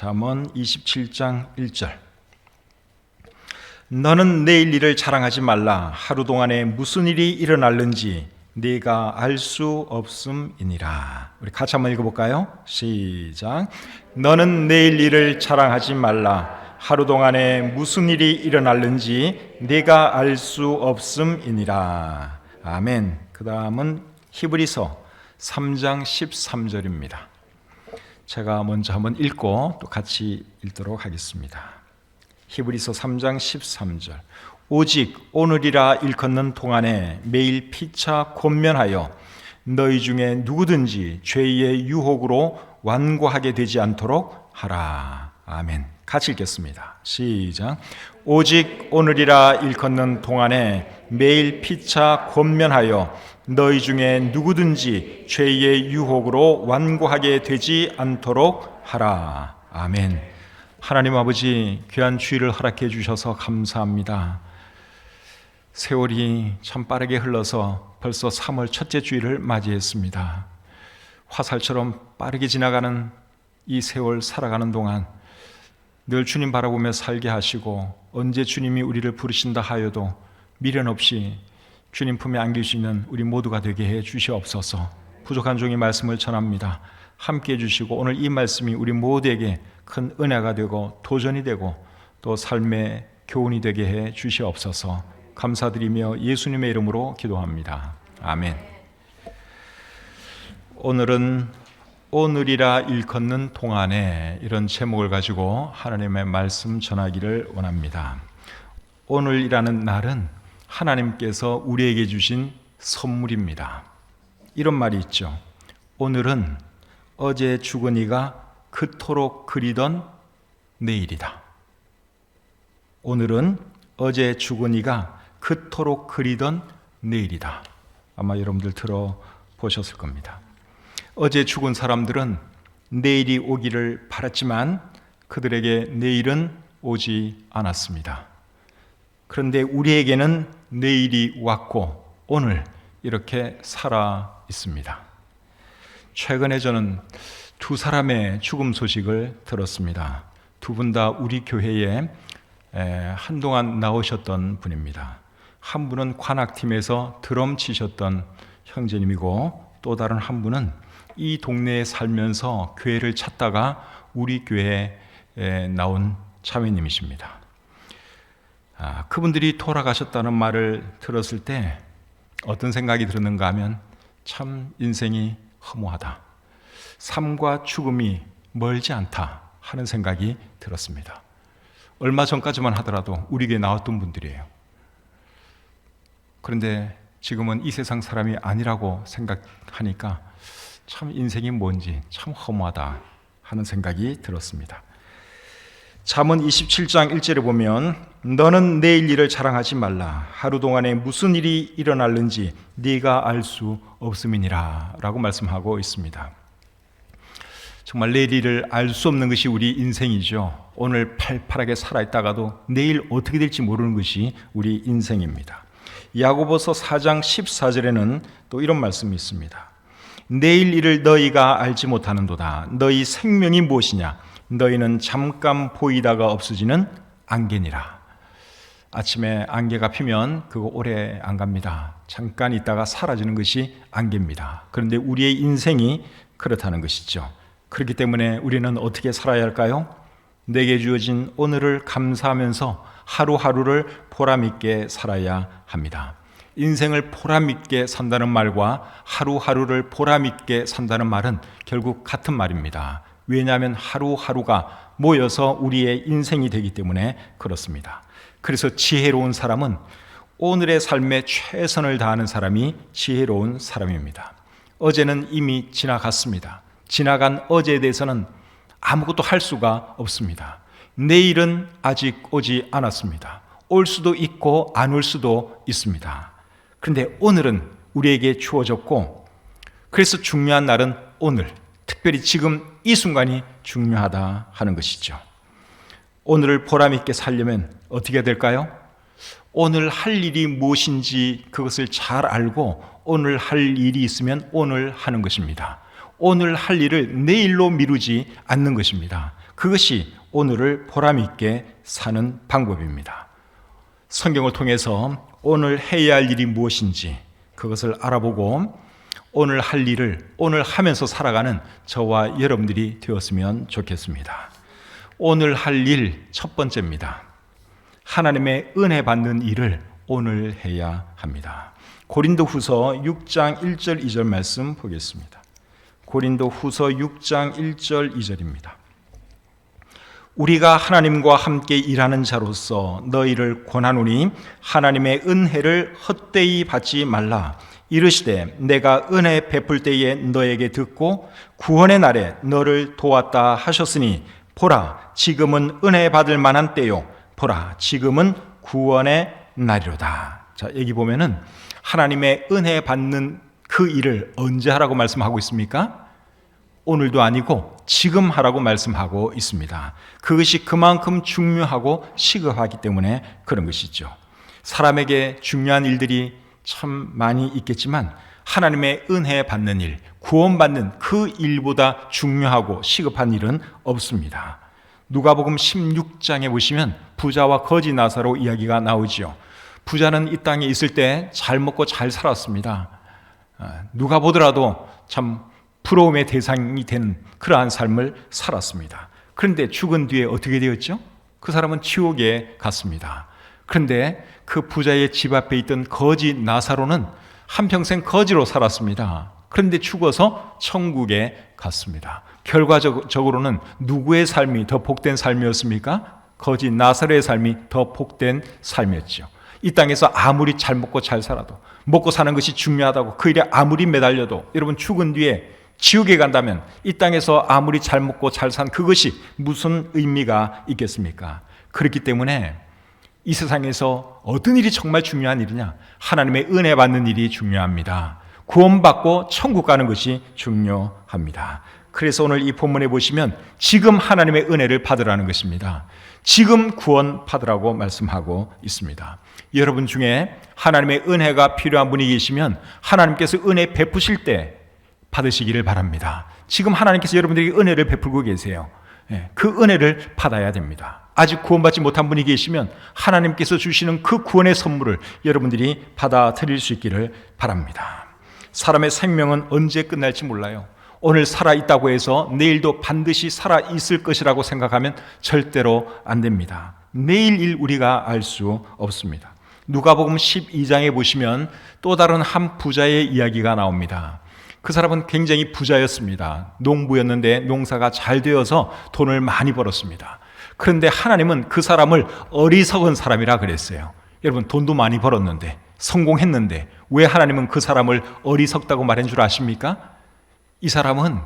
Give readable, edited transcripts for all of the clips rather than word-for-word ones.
잠언 27장 1절. 너는 내일 일을 자랑하지 말라. 하루 동안에 무슨 일이 일어날는지 네가 알 수 없음이니라. 우리 같이 한번 읽어볼까요? 시작. 너는 내일 일을 자랑하지 말라. 하루 동안에 무슨 일이 일어날는지 네가 알 수 없음이니라. 아멘. 그 다음은 히브리서 3장 13절입니다. 제가 먼저 한번 읽고 또 같이 읽도록 하겠습니다. 히브리서 3장 13절. 오직 오늘이라 일컫는 동안에 매일 피차 권면하여 너희 중에 누구든지 죄의 유혹으로 완고하게 되지 않도록 하라. 아멘. 같이 읽겠습니다. 시작. 오직 오늘이라 일컫는 동안에 매일 피차 권면하여 너희 중에 누구든지 죄의 유혹으로 완고하게 되지 않도록 하라. 아멘. 하나님 아버지, 귀한 주일을 허락해 주셔서 감사합니다. 세월이 참 빠르게 흘러서 벌써 3월 첫째 주일을 맞이했습니다. 화살처럼 빠르게 지나가는 이 세월 살아가는 동안 늘 주님 바라보며 살게 하시고, 언제 주님이 우리를 부르신다 하여도 미련 없이 주님 품에 안길 수 있는 우리 모두가 되게 해 주시옵소서. 부족한 종의 말씀을 전합니다. 함께 해주시고 오늘 이 말씀이 우리 모두에게 큰 은혜가 되고 도전이 되고 또 삶의 교훈이 되게 해 주시옵소서. 감사드리며 예수님의 이름으로 기도합니다. 아멘. 오늘은 오늘이라 일컫는 동안에, 이런 제목을 가지고 하나님의 말씀 전하기를 원합니다. 오늘이라는 날은 하나님께서 우리에게 주신 선물입니다. 이런 말이 있죠. 오늘은 어제 죽은 이가 그토록 그리던 내일이다. 오늘은 어제 죽은 이가 그토록 그리던 내일이다. 아마 여러분들 들어보셨을 겁니다. 어제 죽은 사람들은 내일이 오기를 바랐지만 그들에게 내일은 오지 않았습니다. 그런데 우리에게는 내일이 왔고 오늘 이렇게 살아 있습니다. 최근에 저는 두 사람의 죽음 소식을 들었습니다. 두 분 다 우리 교회에 한동안 나오셨던 분입니다. 한 분은 관악팀에서 드럼 치셨던 형제님이고, 또 다른 한 분은 이 동네에 살면서 교회를 찾다가 우리 교회에 나온 자매님이십니다. 그분들이 돌아가셨다는 말을 들었을 때 어떤 생각이 들었는가 하면, 참 인생이 허무하다, 삶과 죽음이 멀지 않다 하는 생각이 들었습니다. 얼마 전까지만 하더라도 우리 교회에 나왔던 분들이에요. 그런데 지금은 이 세상 사람이 아니라고 생각하니까 참 인생이 뭔지 참 허무하다 하는 생각이 들었습니다. 잠언 27장 1절에 보면 너는 내일 일을 자랑하지 말라. 하루 동안에 무슨 일이 일어날는지 네가 알 수 없음이니라 라고 말씀하고 있습니다. 정말 내일 일을 알 수 없는 것이 우리 인생이죠. 오늘 팔팔하게 살아있다가도 내일 어떻게 될지 모르는 것이 우리 인생입니다. 야고보서 4장 14절에는 또 이런 말씀이 있습니다. 내일 일을 너희가 알지 못하는도다. 너희 생명이 무엇이냐? 너희는 잠깐 보이다가 없어지는 안개니라. 아침에 안개가 피면 그거 오래 안 갑니다. 잠깐 있다가 사라지는 것이 안개입니다. 그런데 우리의 인생이 그렇다는 것이죠. 그렇기 때문에 우리는 어떻게 살아야 할까요? 내게 주어진 오늘을 감사하면서 하루하루를 보람있게 살아야 합니다. 인생을 보람있게 산다는 말과 하루하루를 보람있게 산다는 말은 결국 같은 말입니다. 왜냐하면 하루하루가 모여서 우리의 인생이 되기 때문에 그렇습니다. 그래서 지혜로운 사람은 오늘의 삶에 최선을 다하는 사람이 지혜로운 사람입니다. 어제는 이미 지나갔습니다. 지나간 어제에 대해서는 아무것도 할 수가 없습니다. 내일은 아직 오지 않았습니다. 올 수도 있고 안 올 수도 있습니다. 그런데 오늘은 우리에게 주어졌고, 그래서 중요한 날은 오늘, 특별히 지금 이 순간이 중요하다 하는 것이죠. 오늘을 보람있게 살려면 어떻게 해야 될까요? 오늘 할 일이 무엇인지 그것을 잘 알고 오늘 할 일이 있으면 오늘 하는 것입니다. 오늘 할 일을 내일로 미루지 않는 것입니다. 그것이 오늘을 보람 있게 사는 방법입니다. 성경을 통해서 오늘 해야 할 일이 무엇인지 그것을 알아보고 오늘 할 일을 오늘 하면서 살아가는 저와 여러분들이 되었으면 좋겠습니다. 오늘 할 일 첫 번째입니다. 하나님의 은혜 받는 일을 오늘 해야 합니다. 고린도후서 6장 1절 2절 말씀 보겠습니다. 고린도후서 6장 1절 2절입니다. 우리가 하나님과 함께 일하는 자로서 너희를 권하노니 하나님의 은혜를 헛되이 받지 말라. 이르시되 내가 은혜 베풀 때에 너에게 듣고 구원의 날에 너를 도왔다 하셨으니 보라 지금은 은혜 받을 만한 때요 보라 지금은 구원의 날이로다. 자, 여기 보면은 하나님의 은혜 받는 그 일을 언제 하라고 말씀하고 있습니까? 오늘도 아니고 지금 하라고 말씀하고 있습니다. 그것이 그만큼 중요하고 시급하기 때문에 그런 것이죠. 사람에게 중요한 일들이 참 많이 있겠지만 하나님의 은혜 받는 일, 구원받는 그 일보다 중요하고 시급한 일은 없습니다. 누가복음 16장에 보시면 부자와 거지 나사로 이야기가 나오죠. 부자는 이 땅에 있을 때 잘 먹고 잘 살았습니다. 누가 보더라도 참 부러움의 대상이 되는 그러한 삶을 살았습니다. 그런데 죽은 뒤에 어떻게 되었죠? 그 사람은 지옥에 갔습니다. 그런데 그 부자의 집 앞에 있던 거지 나사로는 한평생 거지로 살았습니다. 그런데 죽어서 천국에 갔습니다. 결과적으로는 누구의 삶이 더 복된 삶이었습니까? 거지 나사로의 삶이 더 복된 삶이었죠. 이 땅에서 아무리 잘 먹고 잘 살아도 먹고 사는 것이 중요하다고 그 일에 아무리 매달려도 여러분 죽은 뒤에 지옥에 간다면 이 땅에서 아무리 잘 먹고 잘 산 그것이 무슨 의미가 있겠습니까? 그렇기 때문에 이 세상에서 어떤 일이 정말 중요한 일이냐? 하나님의 은혜 받는 일이 중요합니다. 구원받고 천국 가는 것이 중요합니다. 그래서 오늘 이 본문에 보시면 지금 하나님의 은혜를 받으라는 것입니다. 지금 구원 받으라고 말씀하고 있습니다. 여러분 중에 하나님의 은혜가 필요한 분이 계시면 하나님께서 은혜 베푸실 때 받으시기를 바랍니다. 지금 하나님께서 여러분들에게 은혜를 베풀고 계세요. 그 은혜를 받아야 됩니다. 아직 구원받지 못한 분이 계시면 하나님께서 주시는 그 구원의 선물을 여러분들이 받아들일 수 있기를 바랍니다. 사람의 생명은 언제 끝날지 몰라요. 오늘 살아있다고 해서 내일도 반드시 살아있을 것이라고 생각하면 절대로 안 됩니다. 내일 일 우리가 알 수 없습니다. 누가복음 12장에 보시면 또 다른 한 부자의 이야기가 나옵니다. 그 사람은 굉장히 부자였습니다. 농부였는데 농사가 잘 되어서 돈을 많이 벌었습니다. 그런데 하나님은 그 사람을 어리석은 사람이라 그랬어요. 여러분 돈도 많이 벌었는데 성공했는데 왜 하나님은 그 사람을 어리석다고 말한 줄 아십니까? 이 사람은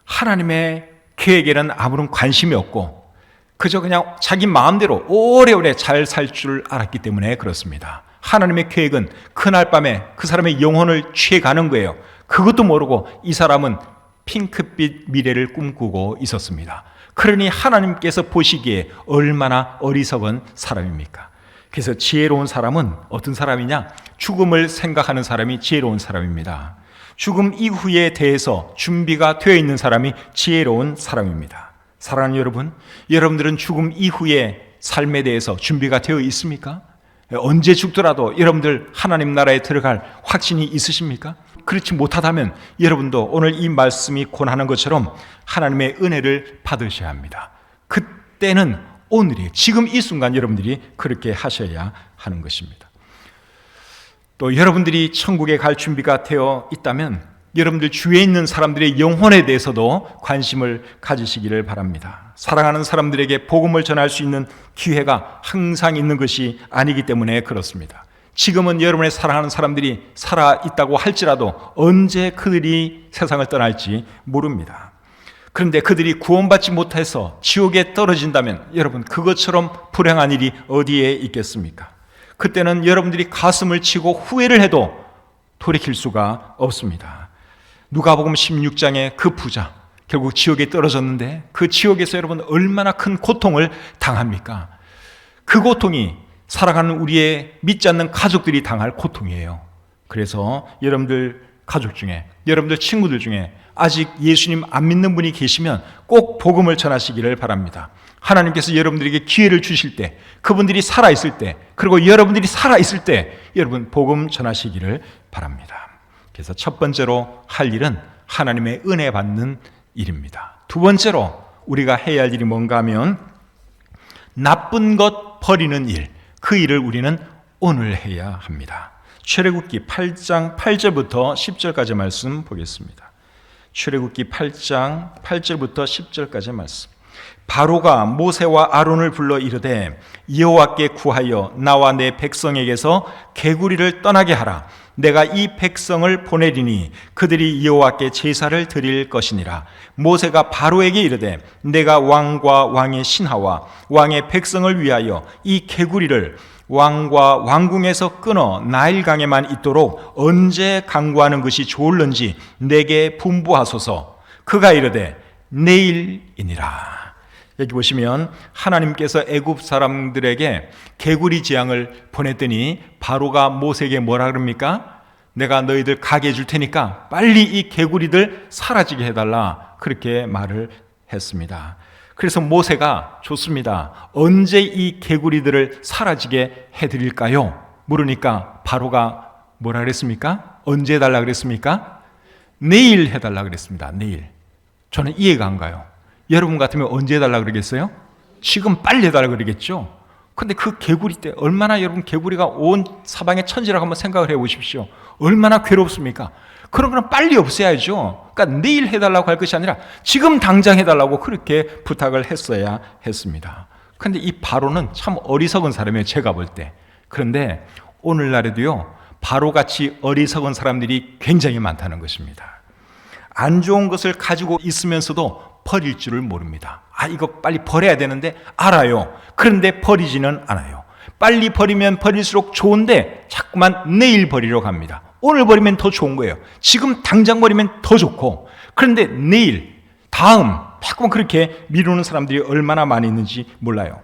하나님의 계획에는 아무런 관심이 없고 그저 그냥 자기 마음대로 오래오래 잘 살 줄 알았기 때문에 그렇습니다. 하나님의 계획은 그날 밤에 그 사람의 영혼을 취해가는 거예요. 그것도 모르고 이 사람은 핑크빛 미래를 꿈꾸고 있었습니다. 그러니 하나님께서 보시기에 얼마나 어리석은 사람입니까? 그래서 지혜로운 사람은 어떤 사람이냐? 죽음을 생각하는 사람이 지혜로운 사람입니다. 죽음 이후에 대해서 준비가 되어 있는 사람이 지혜로운 사람입니다. 사랑하는 여러분, 여러분들은 죽음 이후의 삶에 대해서 준비가 되어 있습니까? 언제 죽더라도 여러분들 하나님 나라에 들어갈 확신이 있으십니까? 그렇지 못하다면 여러분도 오늘 이 말씀이 권하는 것처럼 하나님의 은혜를 받으셔야 합니다. 그때는 오늘이 지금 이 순간 여러분들이 그렇게 하셔야 하는 것입니다. 또 여러분들이 천국에 갈 준비가 되어 있다면 여러분들 주위에 있는 사람들의 영혼에 대해서도 관심을 가지시기를 바랍니다. 사랑하는 사람들에게 복음을 전할 수 있는 기회가 항상 있는 것이 아니기 때문에 그렇습니다. 지금은 여러분의 사랑하는 사람들이 살아있다고 할지라도 언제 그들이 세상을 떠날지 모릅니다. 그런데 그들이 구원받지 못해서 지옥에 떨어진다면 여러분 그것처럼 불행한 일이 어디에 있겠습니까? 그때는 여러분들이 가슴을 치고 후회를 해도 돌이킬 수가 없습니다. 누가복음 16장의 그 부자 결국 지옥에 떨어졌는데 그 지옥에서 여러분 얼마나 큰 고통을 당합니까? 그 고통이 살아가는 우리의 믿지 않는 가족들이 당할 고통이에요. 그래서 여러분들 가족 중에, 여러분들 친구들 중에 아직 예수님 안 믿는 분이 계시면 꼭 복음을 전하시기를 바랍니다. 하나님께서 여러분들에게 기회를 주실 때, 그분들이 살아있을 때, 그리고 여러분들이 살아있을 때 여러분 복음 전하시기를 바랍니다. 그래서 첫 번째로 할 일은 하나님의 은혜 받는 일입니다. 두 번째로 우리가 해야 할 일이 뭔가 하면 나쁜 것 버리는 일, 그 일을 우리는 오늘 해야 합니다. 출애굽기 8장 8절부터 10절까지 말씀 보겠습니다. 출애굽기 8장 8절부터 10절까지 말씀. 바로가 모세와 아론을 불러 이르되 여호와께 구하여 나와 내 백성에게서 개구리를 떠나게 하라. 내가 이 백성을 보내리니 그들이 여호와께 제사를 드릴 것이니라. 모세가 바로에게 이르되 내가 왕과 왕의 신하와 왕의 백성을 위하여 이 개구리를 왕과 왕궁에서 끊어 나일강에만 있도록 언제 강구하는 것이 좋을는지 내게 분부하소서. 그가 이르되 내일이니라. 여기 보시면 하나님께서 애굽 사람들에게 개구리 재앙을 보냈더니 바로가 모세에게 뭐라 그럽니까? 내가 너희들 가게 해줄 테니까 빨리 이 개구리들 사라지게 해달라, 그렇게 말을 했습니다. 그래서 모세가 좋습니다, 언제 이 개구리들을 사라지게 해드릴까요? 물으니까 바로가 뭐라 그랬습니까? 언제 해달라 그랬습니까? 내일 해달라 그랬습니다. 내일. 저는 이해가 안 가요. 여러분 같으면 언제 해달라 그러겠어요? 지금 빨리 해달라 그러겠죠? 근데 그 개구리 때 얼마나, 여러분 개구리가 온 사방의 천지라고 한번 생각을 해보십시오. 얼마나 괴롭습니까? 그런 거는 빨리 없애야죠. 그러니까 내일 해달라고 할 것이 아니라 지금 당장 해달라고 그렇게 부탁을 했어야 했습니다. 그런데 이 바로는 참 어리석은 사람이에요, 제가 볼 때. 그런데 오늘날에도요, 바로같이 어리석은 사람들이 굉장히 많다는 것입니다. 안 좋은 것을 가지고 있으면서도 버릴 줄을 모릅니다. 아, 이거 빨리 버려야 되는데 알아요. 그런데 버리지는 않아요. 빨리 버리면 버릴수록 좋은데 자꾸만 내일 버리려고 합니다. 오늘 버리면 더 좋은 거예요. 지금 당장 버리면 더 좋고, 그런데 내일, 다음, 자꾸만 그렇게 미루는 사람들이 얼마나 많이 있는지 몰라요.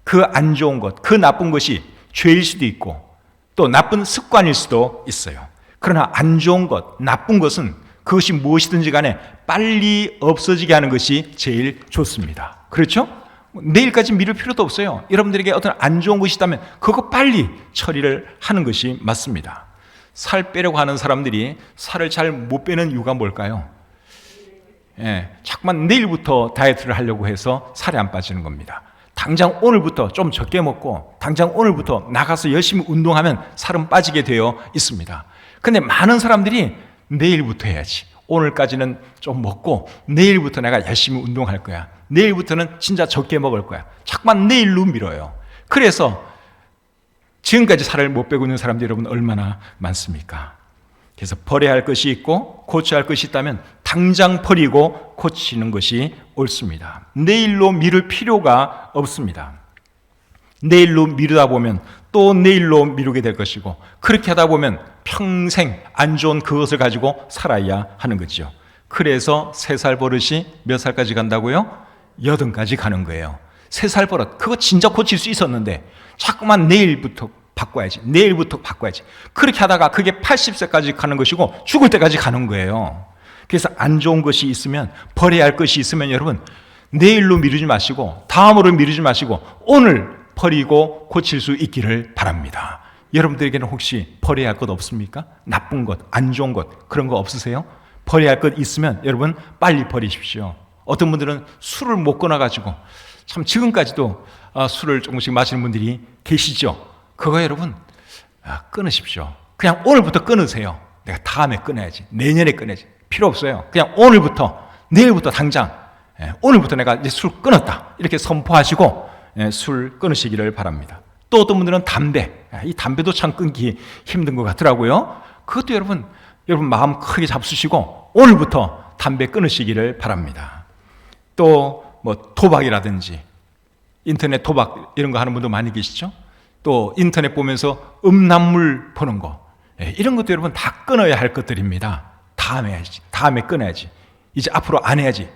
그 안 좋은 것, 그 나쁜 것이 죄일 수도 있고 또 나쁜 습관일 수도 있어요. 그러나 안 좋은 것, 나쁜 것은 그것이 무엇이든지 간에 빨리 없어지게 하는 것이 제일 좋습니다. 그렇죠? 내일까지 미룰 필요도 없어요. 여러분들에게 어떤 안 좋은 것이 있다면 그거 빨리 처리를 하는 것이 맞습니다. 살 빼려고 하는 사람들이 살을 잘 못 빼는 이유가 뭘까요? 자꾸만 내일부터 다이어트를 하려고 해서 살이 안 빠지는 겁니다. 당장 오늘부터 좀 적게 먹고 당장 오늘부터 나가서 열심히 운동하면 살은 빠지게 되어 있습니다. 그런데 많은 사람들이 내일부터 해야지, 오늘까지는 좀 먹고 내일부터 내가 열심히 운동할 거야, 내일부터는 진짜 적게 먹을 거야, 자꾸만 내일로 미뤄요. 그래서 지금까지 살을 못 빼고 있는 사람들이 여러분 얼마나 많습니까? 그래서 버려야 할 것이 있고 고쳐야 할 것이 있다면 당장 버리고 고치는 것이 옳습니다. 내일로 미룰 필요가 없습니다. 내일로 미루다 보면 또 내일로 미루게 될 것이고, 그렇게 하다 보면 평생 안 좋은 그것을 가지고 살아야 하는 거죠. 그래서 3살 버릇이 몇 살까지 간다고요? 80까지 가는 거예요. 3살 버릇, 그거 진짜 고칠 수 있었는데 자꾸만 내일부터 바꿔야지, 내일부터 바꿔야지. 그렇게 하다가 그게 80세까지 가는 것이고 죽을 때까지 가는 거예요. 그래서 안 좋은 것이 있으면, 버려야 할 것이 있으면 여러분 내일로 미루지 마시고 다음으로 미루지 마시고 오늘 버리고 고칠 수 있기를 바랍니다. 여러분들에게는 혹시 버려야 할 것 없습니까? 나쁜 것, 안 좋은 것, 그런 거 없으세요? 버려야 할 것 있으면 여러분 빨리 버리십시오. 어떤 분들은 술을 못 끊어가지고 참 지금까지도 술을 조금씩 마시는 분들이 계시죠. 그거 여러분 끊으십시오. 그냥 오늘부터 끊으세요. 내가 다음에 끊어야지, 내년에 끊어야지. 필요 없어요. 그냥 오늘부터, 내일부터 당장, 오늘부터 내가 이제 술 끊었다, 이렇게 선포하시고 술 끊으시기를 바랍니다. 또 어떤 분들은 담배, 이 담배도 참 끊기 힘든 것 같더라고요. 그것도 여러분 마음 크게 잡수시고 오늘부터 담배 끊으시기를 바랍니다. 또 뭐 도박이라든지 인터넷 도박 이런 거 하는 분도 많이 계시죠. 또 인터넷 보면서 음란물 보는 거, 이런 것도 여러분 다 끊어야 할 것들입니다. 다음에 해야지, 다음에 끊어야지, 이제 앞으로 안 해야지.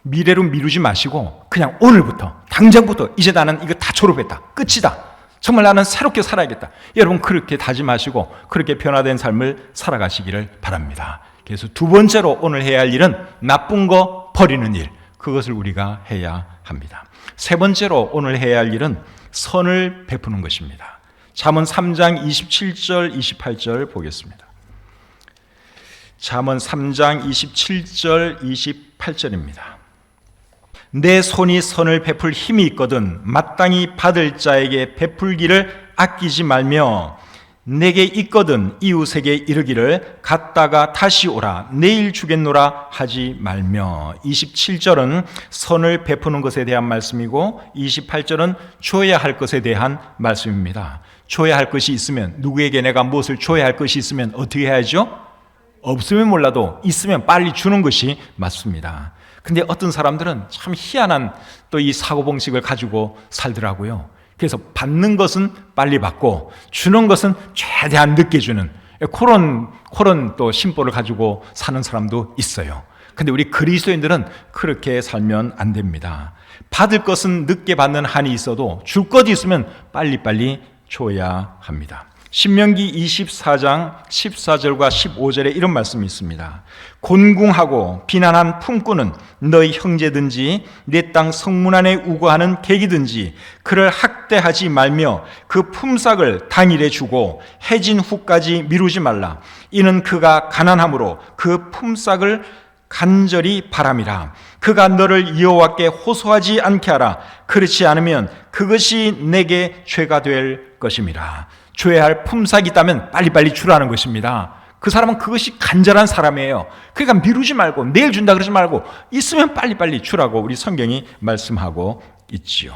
미래로 미루지 마시고 그냥 오늘부터, 당장부터, 이제 나는 이거 다 졸업했다, 끝이다, 정말 나는 새롭게 살아야겠다. 여러분 그렇게 다짐하시고 그렇게 변화된 삶을 살아가시기를 바랍니다. 그래서 두 번째로 오늘 해야 할 일은 나쁜 거 버리는 일, 그것을 우리가 해야 합니다. 세 번째로 오늘 해야 할 일은 선을 베푸는 것입니다. 잠언 3장 27절 28절 보겠습니다. 잠언 3장 27절 28절입니다. 내 손이 선을 베풀 힘이 있거든 마땅히 받을 자에게 베풀기를 아끼지 말며 내게 있거든 이웃에게 이르기를 갔다가 다시 오라 내일 주겠노라 하지 말며. 27절은 선을 베푸는 것에 대한 말씀이고 28절은 줘야 할 것에 대한 말씀입니다. 줘야 할 것이 있으면, 누구에게 내가 무엇을 줘야 할 것이 있으면 어떻게 해야죠? 없으면 몰라도 있으면 빨리 주는 것이 맞습니다. 근데 어떤 사람들은 참 희한한 또 이 사고방식을 가지고 살더라고요. 그래서 받는 것은 빨리 받고 주는 것은 최대한 늦게 주는 그런 또 심보를 가지고 사는 사람도 있어요. 근데 우리 그리스도인들은 그렇게 살면 안 됩니다. 받을 것은 늦게 받는 한이 있어도 줄 것이 있으면 빨리빨리 줘야 합니다. 신명기 24장 14절과 15절에 이런 말씀이 있습니다. 곤궁하고 비난한 품꾼은 너희 형제든지 내 땅 성문 안에 우거하는 객이든지 그를 학대하지 말며 그 품삯을 당일에 주고 해진 후까지 미루지 말라. 이는 그가 가난함으로 그 품삯을 간절히 바람이라. 그가 너를 여호와께 호소하지 않게 하라. 그렇지 않으면 그것이 내게 죄가 될 것임이라. 줘야 할 품삯이 있다면 빨리빨리 주라는 것입니다. 그 사람은 그것이 간절한 사람이에요. 그러니까 미루지 말고 내일 준다 그러지 말고 있으면 빨리빨리 주라고 우리 성경이 말씀하고 있지요.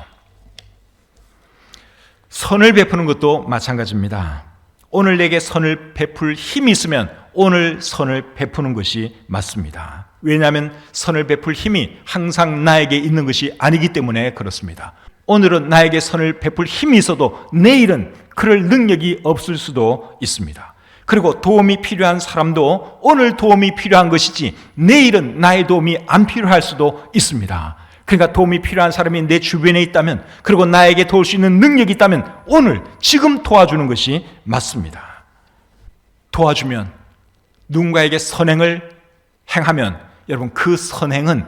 선을 베푸는 것도 마찬가지입니다. 오늘 내게 선을 베풀 힘이 있으면 오늘 선을 베푸는 것이 맞습니다. 왜냐하면 선을 베풀 힘이 항상 나에게 있는 것이 아니기 때문에 그렇습니다. 오늘은 나에게 선을 베풀 힘이 있어도 내일은 그럴 능력이 없을 수도 있습니다. 그리고 도움이 필요한 사람도 오늘 도움이 필요한 것이지 내일은 나의 도움이 안 필요할 수도 있습니다. 그러니까 도움이 필요한 사람이 내 주변에 있다면, 그리고 나에게 도울 수 있는 능력이 있다면 오늘 지금 도와주는 것이 맞습니다. 도와주면, 누군가에게 선행을 행하면 여러분 그 선행은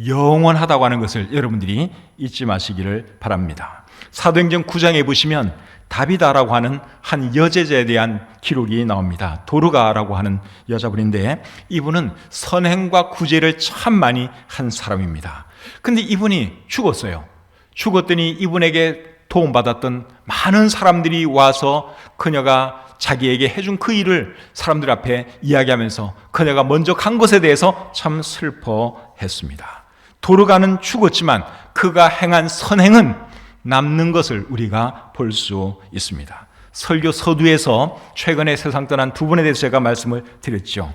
영원하다고 하는 것을 여러분들이 잊지 마시기를 바랍니다. 사도행전 9장에 보시면 다비다라고 하는 한 여제자에 대한 기록이 나옵니다. 도르가라고 하는 여자분인데 이분은 선행과 구제를 참 많이 한 사람입니다. 근데 이분이 죽었어요. 죽었더니 이분에게 도움받았던 많은 사람들이 와서 그녀가 자기에게 해준 그 일을 사람들 앞에 이야기하면서 그녀가 먼저 간 것에 대해서 참 슬퍼했습니다. 도르가는 죽었지만 그가 행한 선행은 남는 것을 우리가 볼 수 있습니다. 설교 서두에서 최근에 세상 떠난 두 분에 대해서 제가 말씀을 드렸죠.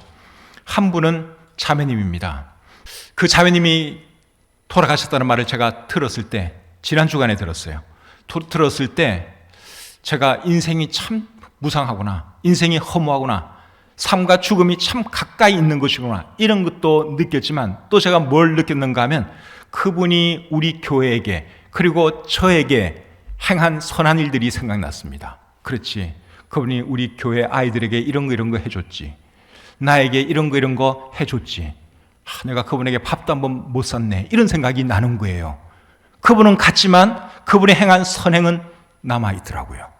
한 분은 자매님입니다. 그 자매님이 돌아가셨다는 말을 제가 들었을 때, 지난 주간에 들었어요. 들었을 때 제가 인생이 참 무상하구나, 인생이 허무하구나, 삶과 죽음이 참 가까이 있는 것이구나, 이런 것도 느꼈지만 또 제가 뭘 느꼈는가 하면 그분이 우리 교회에게 그리고 저에게 행한 선한 일들이 생각났습니다. 그렇지, 그분이 우리 교회 아이들에게 이런 거 해줬지, 나에게 이런 거 해줬지, 내가 그분에게 밥도 한번 못 샀네, 이런 생각이 나는 거예요. 그분은 갔지만 그분의 행한 선행은 남아있더라고요.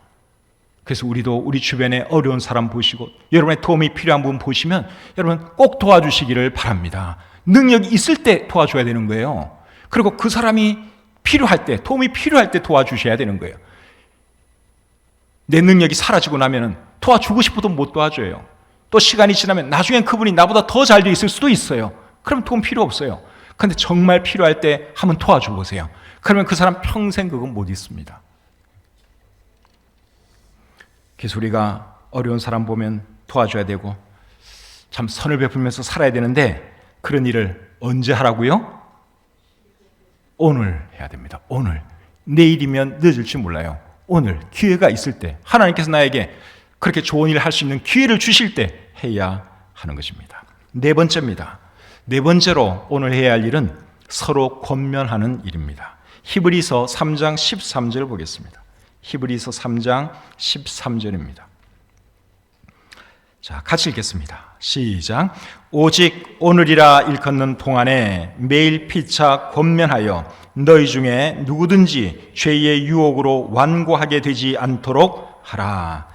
그래서 우리도 우리 주변에 어려운 사람 보시고 여러분의 도움이 필요한 분 보시면 여러분 꼭 도와주시기를 바랍니다. 능력이 있을 때 도와줘야 되는 거예요. 그리고 그 사람이 필요할 때, 도움이 필요할 때 도와주셔야 되는 거예요. 내 능력이 사라지고 나면 도와주고 싶어도 못 도와줘요. 또 시간이 지나면 나중엔 그분이 나보다 더 잘 돼 있을 수도 있어요. 그럼 도움 필요 없어요. 그런데 정말 필요할 때 한번 도와줘 보세요. 그러면 그 사람 평생 그건 못 잊습니다. 그래서 우리가 어려운 사람 보면 도와줘야 되고 참 선을 베풀면서 살아야 되는데 그런 일을 언제 하라고요? 오늘 해야 됩니다. 오늘. 내일이면 늦을지 몰라요. 오늘 기회가 있을 때, 하나님께서 나에게 그렇게 좋은 일을 할 수 있는 기회를 주실 때 해야 하는 것입니다. 네 번째입니다. 네 번째로 오늘 해야 할 일은 서로 권면하는 일입니다. 히브리서 3장 13절 보겠습니다. 히브리서 3장 13절입니다. 자, 같이 읽겠습니다. 시작. 오직 오늘이라 일컫는 동안에 매일 피차 권면하여 너희 중에 누구든지 죄의 유혹으로 완고하게 되지 않도록 하라.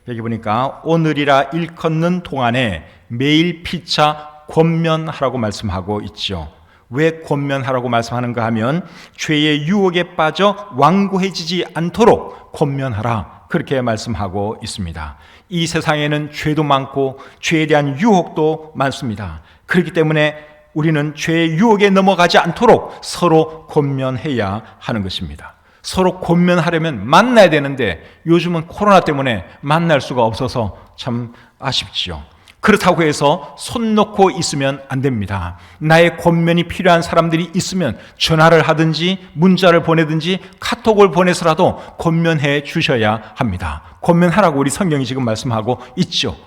여기 보니까 오늘이라 일컫는 동안에 매일 피차 권면하라고 말씀하고 있죠. 왜 권면하라고 말씀하는가 하면 죄의 유혹에 빠져 완고해지지 않도록 권면하라, 그렇게 말씀하고 있습니다. 이 세상에는 죄도 많고 죄에 대한 유혹도 많습니다. 그렇기 때문에 우리는 죄의 유혹에 넘어가지 않도록 서로 권면해야 하는 것입니다. 서로 권면하려면 만나야 되는데 요즘은 코로나 때문에 만날 수가 없어서 참 아쉽지요. 그렇다고 해서 손 놓고 있으면 안 됩니다. 나의 권면이 필요한 사람들이 있으면 전화를 하든지 문자를 보내든지 카톡을 보내서라도 권면해 주셔야 합니다. 권면하라고 우리 성경이 지금 말씀하고 있죠.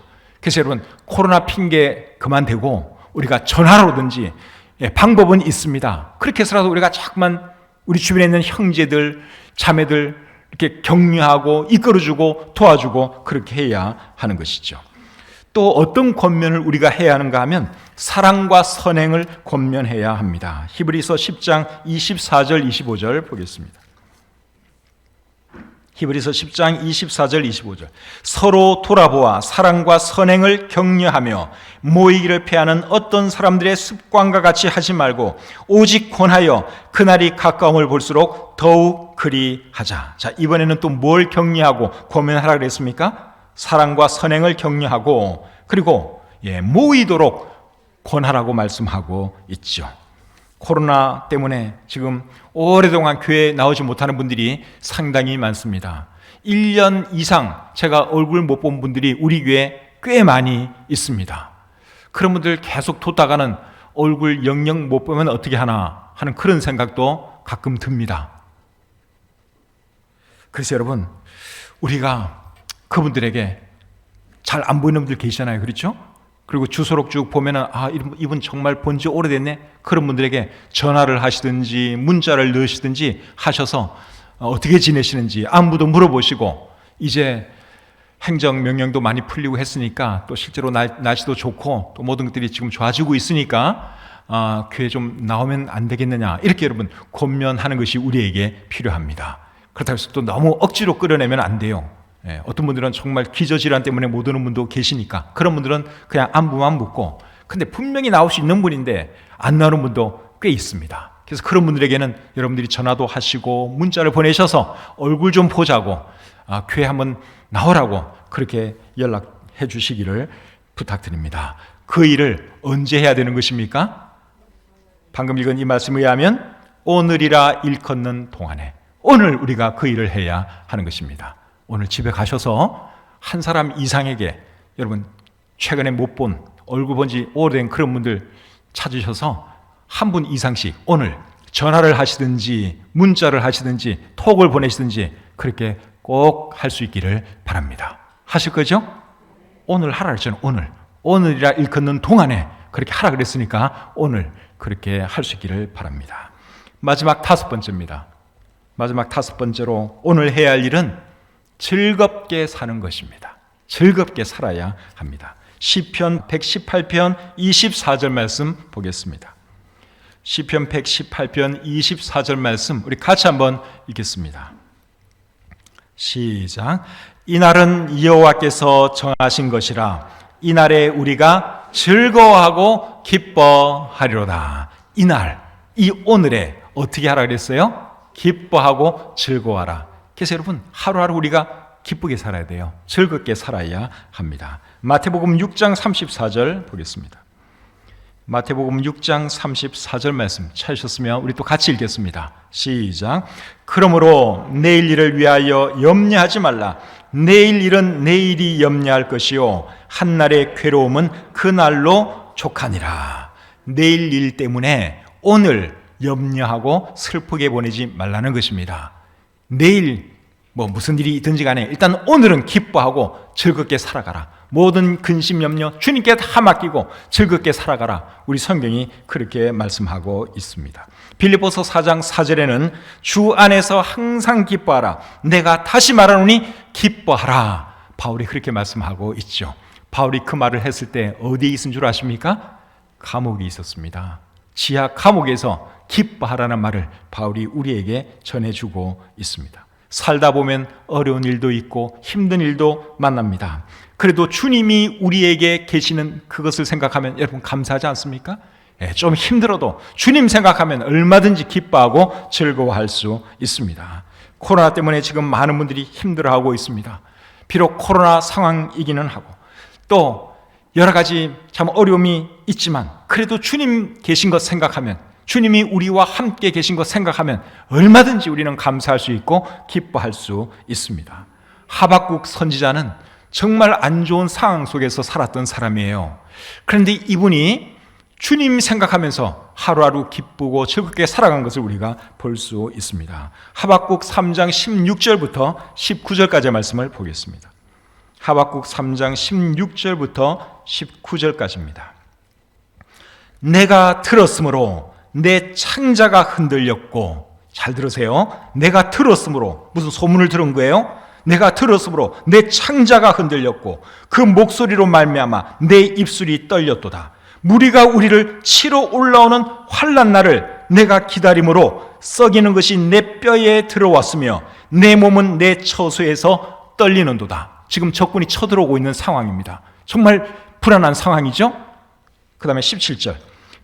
그래서 여러분, 코로나 핑계 그만 대고 우리가 전화로든지 방법은 있습니다. 그렇게 해서라도 우리가 자꾸만 우리 주변에 있는 형제들, 자매들 이렇게 격려하고 이끌어주고 도와주고 그렇게 해야 하는 것이죠. 또 어떤 권면을 우리가 해야 하는가 하면 사랑과 선행을 권면해야 합니다. 히브리서 10장 24절 25절 보겠습니다. 히브리서 10장 24절 25절. 서로 돌아보아 사랑과 선행을 격려하며 모이기를 패하는 어떤 사람들의 습관과 같이 하지 말고 오직 권하여 그날이 가까움을 볼수록 더욱 그리하자. 자, 이번에는 또 뭘 격려하고 권면하라 그랬습니까? 사랑과 선행을 격려하고 그리고 모이도록 권하라고 말씀하고 있죠. 코로나 때문에 지금 오랫동안 교회에 나오지 못하는 분들이 상당히 많습니다. 1년 이상 제가 얼굴 못 본 분들이 우리 교회에 꽤 많이 있습니다. 그런 분들 계속 뒀다가는 얼굴 영영 못 보면 어떻게 하나 하는 그런 생각도 가끔 듭니다. 그래서 여러분, 우리가 그분들에게 잘 안 보이는 분들 계시잖아요. 그렇죠? 그리고 주소록 쭉 보면은 이분 정말 본 지 오래됐네. 그런 분들에게 전화를 하시든지 문자를 넣으시든지 하셔서 어떻게 지내시는지 안부도 물어보시고, 이제 행정 명령도 많이 풀리고 했으니까 또 실제로 날씨도 좋고 또 모든 것들이 지금 좋아지고 있으니까 교회 좀 나오면 안 되겠느냐, 이렇게 여러분 권면하는 것이 우리에게 필요합니다. 그렇다고 해서 또 너무 억지로 끌어내면 안 돼요. 어떤 분들은 정말 기저질환 때문에 못 오는 분도 계시니까 그런 분들은 그냥 안부만 묻고, 근데 분명히 나올 수 있는 분인데 안 나오는 분도 꽤 있습니다. 그래서 그런 분들에게는 여러분들이 전화도 하시고 문자를 보내셔서 얼굴 좀 보자고, 교회 한번 나오라고 그렇게 연락해 주시기를 부탁드립니다. 그 일을 언제 해야 되는 것입니까? 방금 읽은 이 말씀에 의하면 오늘이라 일컫는 동안에, 오늘 우리가 그 일을 해야 하는 것입니다. 오늘 집에 가셔서 한 사람 이상에게, 여러분 최근에 못 본, 얼굴 본 지 오래된 그런 분들 찾으셔서 한 분 이상씩 오늘 전화를 하시든지 문자를 하시든지 톡을 보내시든지 그렇게 꼭 할 수 있기를 바랍니다. 하실 거죠? 오늘 하라 그랬잖아요. 오늘이라 일컫는 동안에 그렇게 하라 그랬으니까 오늘 그렇게 할 수 있기를 바랍니다. 마지막 5번째입니다. 마지막 5번째로 오늘 해야 할 일은 즐겁게 사는 것입니다. 즐겁게 살아야 합니다. 시편 118편 24절 말씀 보겠습니다. 시편 118편 24절 말씀 우리 같이 한번 읽겠습니다. 시작. 이날은 여호와께서 정하신 것이라 이날에 우리가 즐거워하고 기뻐하리로다. 이날, 이 오늘에 어떻게 하라 그랬어요? 기뻐하고 즐거워하라. 그래서 여러분, 하루하루 우리가 기쁘게 살아야 돼요. 즐겁게 살아야 합니다. 마태복음 6장 34절 보겠습니다. 마태복음 6장 34절 말씀 찾으셨으면 우리 또 같이 읽겠습니다. 시작. 그러므로 내일 일을 위하여 염려하지 말라. 내일 일은 내일이 염려할 것이요 한날의 괴로움은 그날로 족하니라. 내일 일 때문에 오늘 염려하고 슬프게 보내지 말라는 것입니다. 내일 무슨 일이 있든지 간에 일단 오늘은 기뻐하고 즐겁게 살아가라. 모든 근심 염려 주님께 다 맡기고 즐겁게 살아가라. 우리 성경이 그렇게 말씀하고 있습니다. 빌립보서 4장 4절에는 주 안에서 항상 기뻐하라. 내가 다시 말하노니 기뻐하라. 바울이 그렇게 말씀하고 있죠. 바울이 그 말을 했을 때 어디에 있은 줄 아십니까? 감옥에 있었습니다. 지하 감옥에서 기뻐하라는 말을 바울이 우리에게 전해주고 있습니다. 살다 보면 어려운 일도 있고 힘든 일도 만납니다. 그래도 주님이 우리에게 계시는 그것을 생각하면 여러분 감사하지 않습니까? 좀 힘들어도 주님 생각하면 얼마든지 기뻐하고 즐거워할 수 있습니다. 코로나 때문에 지금 많은 분들이 힘들어하고 있습니다. 비록 코로나 상황이기는 하고 또 여러 가지 참 어려움이 있지만 그래도 주님 계신 것 생각하면, 주님이 우리와 함께 계신 것 생각하면 얼마든지 우리는 감사할 수 있고 기뻐할 수 있습니다. 하박국 선지자는 정말 안 좋은 상황 속에서 살았던 사람이에요. 그런데 이분이 주님 생각하면서 하루하루 기쁘고 즐겁게 살아간 것을 우리가 볼 수 있습니다. 하박국 3장 16절부터 19절까지의 말씀을 보겠습니다. 하박국 3장 16절부터 19절까지입니다. 내가 들었으므로 내 창자가 흔들렸고, 잘 들으세요. 내가 들었으므로, 무슨 소문을 들은 거예요? 내가 들었으므로 내 창자가 흔들렸고 그 목소리로 말미암아 내 입술이 떨렸도다. 무리가 우리를 치러 올라오는 환난 날을 내가 기다림으로 썩이는 것이 내 뼈에 들어왔으며 내 몸은 내 처소에서 떨리는도다. 지금 적군이 쳐들어오고 있는 상황입니다. 정말 불안한 상황이죠. 그 다음에 17절.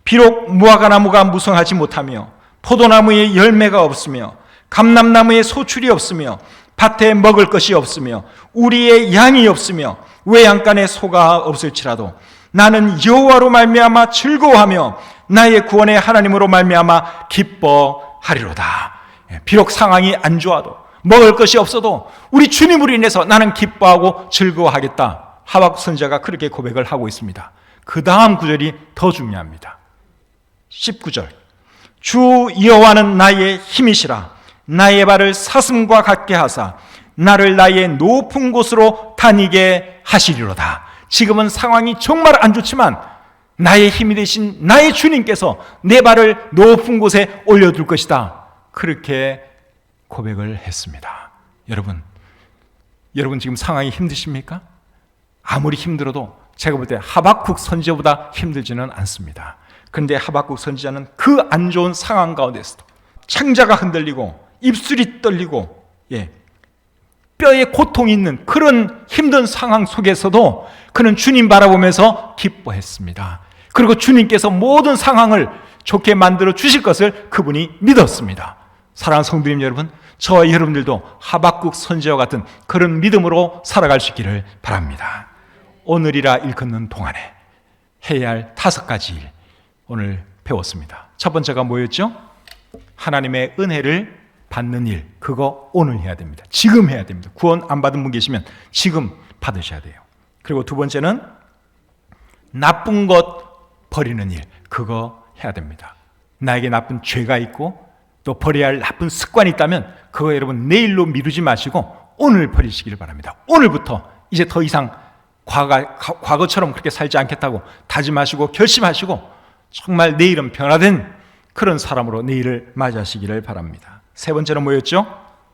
비록 무화과나무가 무성하지 못하며 포도나무에 열매가 없으며 감람나무에 소출이 없으며 밭에 먹을 것이 없으며 우리의 양이 없으며 외양간에 소가 없을지라도 나는 여호와로 말미암아 즐거워하며 나의 구원의 하나님으로 말미암아 기뻐하리로다. 비록 상황이 안 좋아도 먹을 것이 없어도 우리 주님으로 인해서 나는 기뻐하고 즐거워하겠다. 하박국 선지자가 그렇게 고백을 하고 있습니다. 그 다음 구절이 더 중요합니다. 19절. 주 여호와는 나의 힘이시라. 나의 발을 사슴과 같게 하사 나를 나의 높은 곳으로 다니게 하시리로다. 지금은 상황이 정말 안 좋지만 나의 힘이 되신 나의 주님께서 내 발을 높은 곳에 올려둘 것이다. 그렇게 고백을 했습니다. 여러분 지금 상황이 힘드십니까? 아무리 힘들어도 제가 볼 때 하박국 선지자보다 힘들지는 않습니다. 그런데 하박국 선지자는 그 안 좋은 상황 가운데서도 창자가 흔들리고 입술이 떨리고 뼈에 고통이 있는 그런 힘든 상황 속에서도 그는 주님 바라보면서 기뻐했습니다. 그리고 주님께서 모든 상황을 좋게 만들어 주실 것을 그분이 믿었습니다. 사랑하는 성도님 여러분, 저와 여러분들도 하박국 선지자와 같은 그런 믿음으로 살아갈 수 있기를 바랍니다. 오늘이라 일컫는 동안에 해야 할 5가지 일 오늘 배웠습니다. 첫 번째가 뭐였죠? 하나님의 은혜를 받는 일, 그거 오늘 해야 됩니다. 지금 해야 됩니다. 구원 안 받은 분 계시면 지금 받으셔야 돼요. 그리고 두 번째는 나쁜 것 버리는 일, 그거 해야 됩니다. 나에게 나쁜 죄가 있고 또 버려야 할 나쁜 습관이 있다면 그거 여러분 내일로 미루지 마시고 오늘 버리시기를 바랍니다. 오늘부터 이제 더 이상 과거처럼 그렇게 살지 않겠다고 다짐하시고 결심하시고 정말 내일은 변화된 그런 사람으로 내일을 맞이하시기를 바랍니다. 세 번째는 뭐였죠?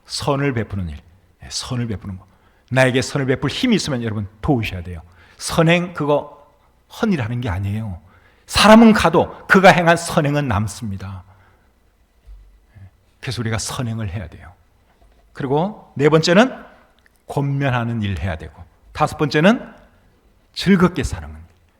선을 베푸는 일. 선을 베푸는 거. 나에게 선을 베풀 힘이 있으면 여러분 도우셔야 돼요. 선행 그거 헌일하는 게 아니에요. 사람은 가도 그가 행한 선행은 남습니다. 그래서 우리가 선행을 해야 돼요. 그리고 네 번째는 권면하는 일 해야 되고, 다섯 번째는 즐겁게 사는 일.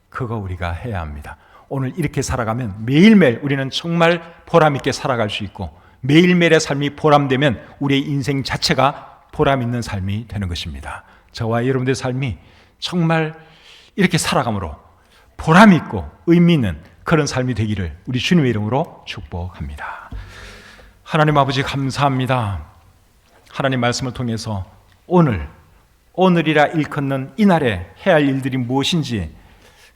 그거 우리가 해야 합니다. 오늘 이렇게 살아가면 매일매일 우리는 정말 보람있게 살아갈 수 있고 매일매일의 삶이 보람되면 우리의 인생 자체가 보람있는 삶이 되는 것입니다. 저와 여러분들의 삶이 정말 이렇게 살아감으로 보람있고 의미있는 그런 삶이 되기를 우리 주님의 이름으로 축복합니다. 하나님 아버지 감사합니다. 하나님 말씀을 통해서 오늘이라 일컫는 이날에 해야 할 일들이 무엇인지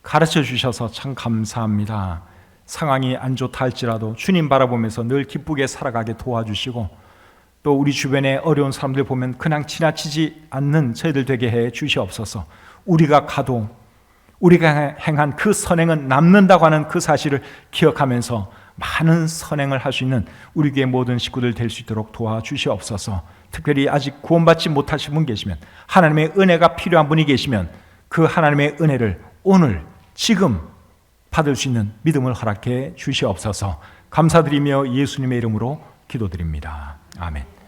가르쳐 주셔서 참 감사합니다. 상황이 안 좋다 할지라도 주님 바라보면서 늘 기쁘게 살아가게 도와주시고 또 우리 주변에 어려운 사람들 보면 그냥 지나치지 않는 저희들 되게 해 주시옵소서. 우리가 가도 우리가 행한 그 선행은 남는다고 하는 그 사실을 기억하면서 많은 선행을 할 수 있는 우리 교회 모든 식구들 될 수 있도록 도와주시옵소서. 특별히 아직 구원받지 못하신 분 계시면, 하나님의 은혜가 필요한 분이 계시면 그 하나님의 은혜를 오늘 지금 받을 수 있는 믿음을 허락해 주시옵소서. 감사드리며 예수님의 이름으로 기도드립니다. 아멘.